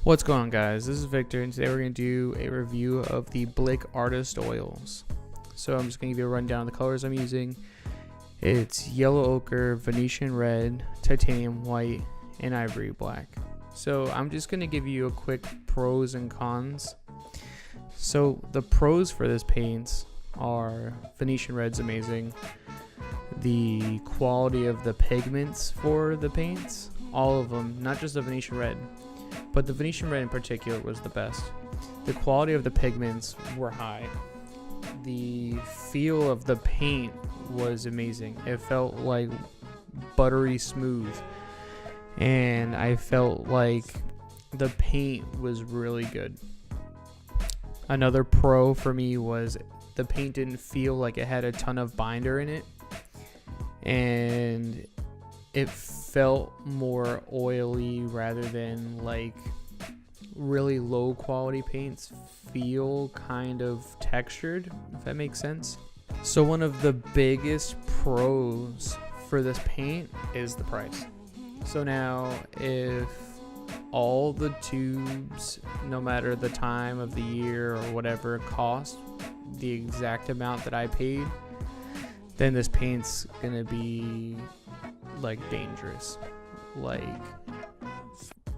What's going on, guys? This is Victor, and today we're going to do a review of the Blick Artist Oils. So I'm just going to give you a rundown of the colors I'm using. It's yellow ochre, Venetian red, titanium white, and ivory black. So I'm just going to give you a quick pros and cons. So the pros for this paint are Venetian red's amazing. The quality of the pigments for the paints, all of them, not just the Venetian red, but the Venetian red in particular was the best. The quality of the pigments were high. The feel of the paint was amazing. It felt like buttery smooth, and I felt like the paint was really good. Another pro for me was the paint didn't feel like it had a ton of binder in it, and it felt more oily rather than like really low quality paints feel kind of textured, if that makes sense. So one of the biggest pros for this paint is the price. So now if all the tubes, no matter the time of the year or whatever, cost the exact amount that I paid, then this paint's gonna be like dangerous. Like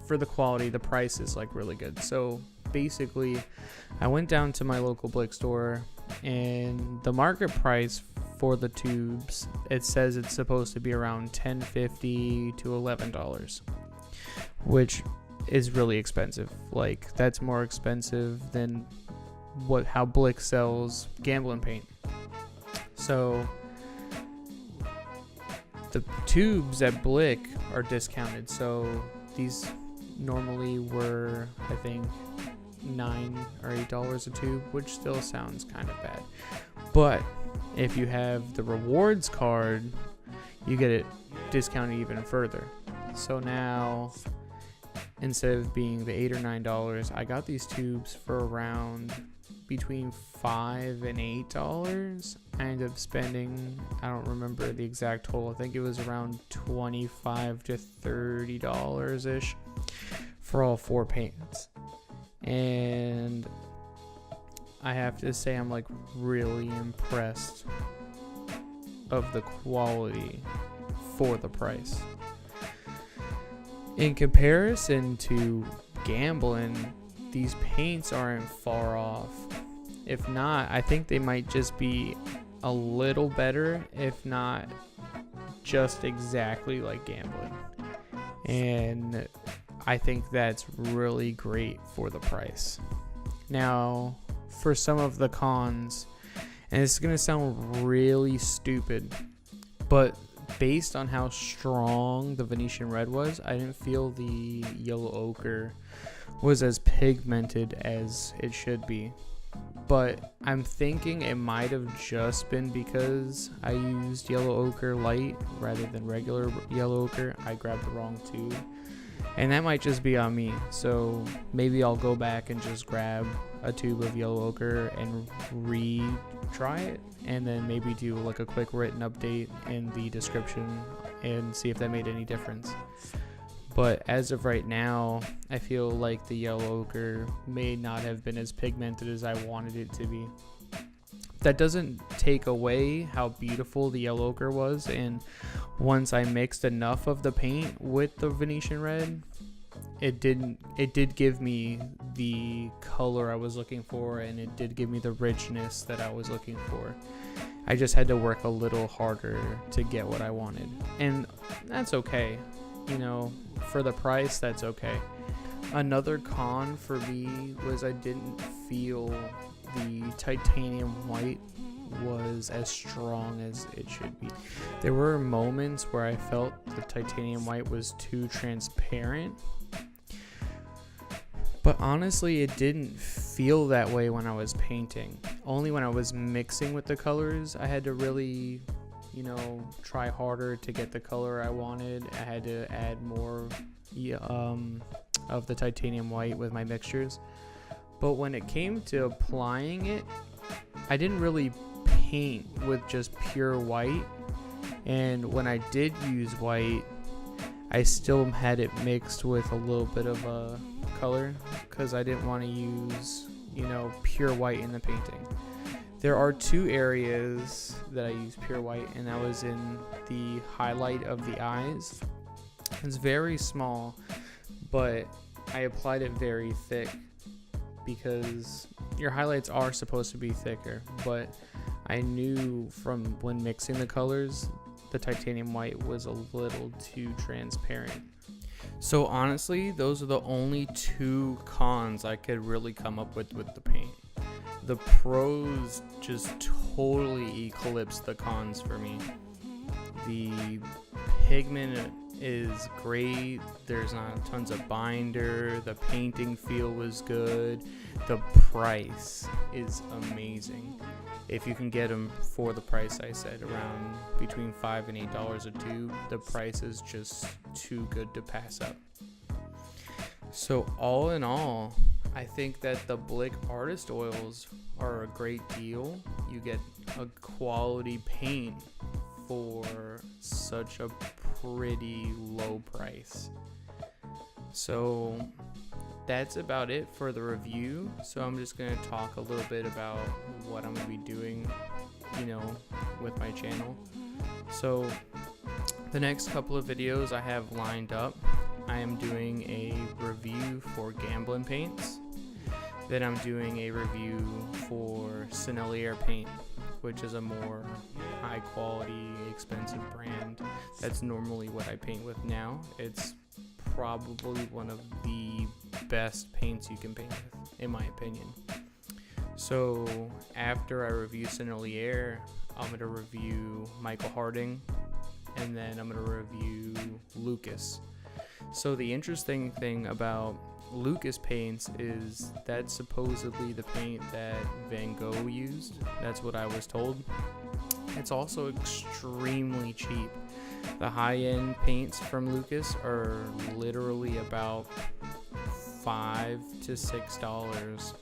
for the quality, the price is like really good. So basically I went down to my local Blick store, and the market price for the tubes, it says it's supposed to be around $10.50 to $11, which is really expensive. Like that's more expensive than how Blick sells gambling paint. So the tubes at Blick are discounted, so these normally were, I think, $9 or $8 a tube, which still sounds kind of bad. But if you have the rewards card, you get it discounted even further. So now, instead of being the $8 or $9, I got these tubes for around between $5 and $8. I ended up spending, I don't remember the exact total, I think it was around $25 to $30 ish for all 4 paints. And I have to say I'm like really impressed of the quality for the price. In comparison to gambling, these paints aren't far off. If not, I think they might just be a little better, if not just exactly like gambling. And I think that's really great for the price. Now, for some of the cons, and it's going to sound really stupid, but based on how strong the Venetian red was, I didn't feel the yellow ochre was as pigmented as it should be. But I'm thinking it might have just been because I used yellow ochre light rather than regular yellow ochre. I grabbed the wrong tube, and that might just be on me. So maybe I'll go back and just grab a tube of yellow ochre and retry it, and then maybe do like a quick written update in the description and see if that made any difference. But as of right now, I feel like the yellow ochre may not have been as pigmented as I wanted it to be. That doesn't take away how beautiful the yellow ochre was, and once I mixed enough of the paint with the Venetian red, it did give me the color I was looking for, and it did give me the richness that I was looking for. I just had to work a little harder to get what I wanted, and that's okay. You know, for the price, that's okay. Another con for me was I didn't feel the titanium white was as strong as it should be. There were moments where I felt the titanium white was too transparent, but honestly it didn't feel that way when I was painting. Only when I was mixing with the colors I had to really, try harder to get the color I wanted. I had to add more of the titanium white with my mixtures. But when it came to applying it, I didn't really paint with just pure white. And when I did use white, I still had it mixed with a little bit of a color because I didn't want to use, pure white in the painting. There are 2 areas that I use pure white, and that was in the highlight of the eyes. It's very small, but I applied it very thick because your highlights are supposed to be thicker, but I knew from when mixing the colors, the titanium white was a little too transparent. So honestly, those are the only 2 cons I could really come up with the paint. The pros just totally eclipse the cons for me. The pigment is great. There's not tons of binder. The painting feel was good. The price is amazing. If you can get them for the price I said, around between $5 and $8 a tube, the price is just too good to pass up. So all in all, I think that the Blick Artist Oils are a great deal. You get a quality paint for such a pretty low price. So that's about it for the review. So I'm just going to talk a little bit about what I'm going to be doing, with my channel. So the next couple of videos I have lined up, I am doing a review for Gamblin paints. Then I'm doing a review for Sennelier paint, which is a more high quality, expensive brand. That's normally what I paint with now. It's probably one of the best paints you can paint with, in my opinion. So after I review Sennelier, I'm going to review Michael Harding, and then I'm going to review Lucas. So the interesting thing about Lucas paints is that's supposedly the paint that Van Gogh used. That's what I was told. It's also extremely cheap. The high-end paints from Lucas are literally about $5 to $6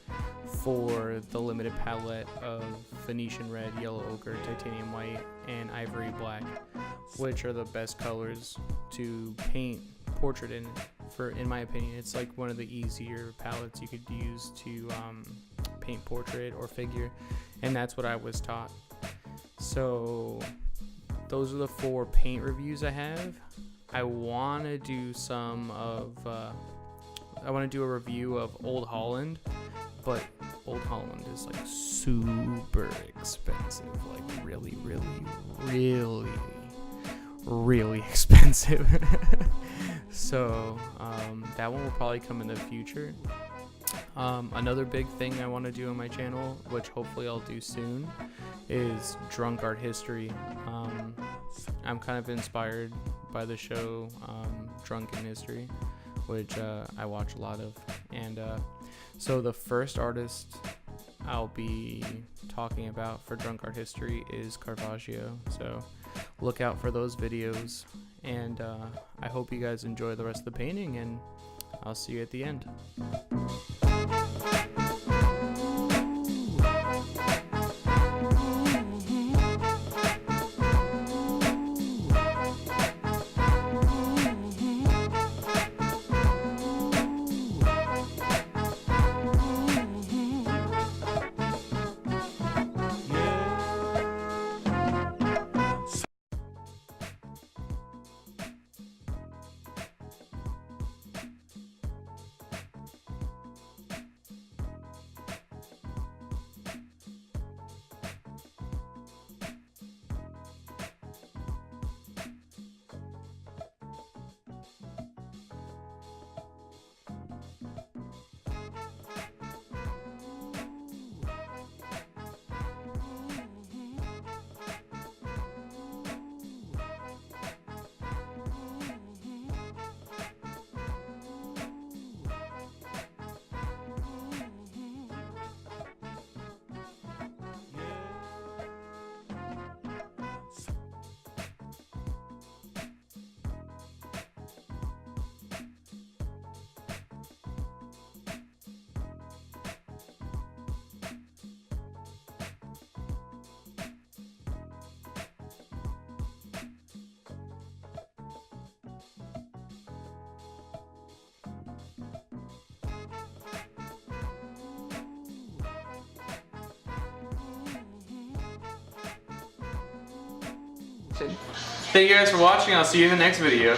for the limited palette of Venetian red, yellow ochre, titanium white, and ivory black, which are the best colors to paint portrait in my opinion. It's like one of the easier palettes you could use to paint portrait or figure, and that's what I was taught. So those are the 4 paint reviews I have. I want to do a review of Old Holland, but Old Holland is like super expensive, like really, really, really, really expensive. So that one will probably come in the future. Another big thing I want to do on my channel, which hopefully I'll do soon, is drunk art history. I'm kind of inspired by the show Drunken History, which I watch a lot of, and so the first artist I'll be talking about for drunk art history is Caravaggio. So look out for those videos, and I hope you guys enjoy the rest of the painting, and I'll see you at the end. interested. Thank you guys for watching. I'll see you in the next video.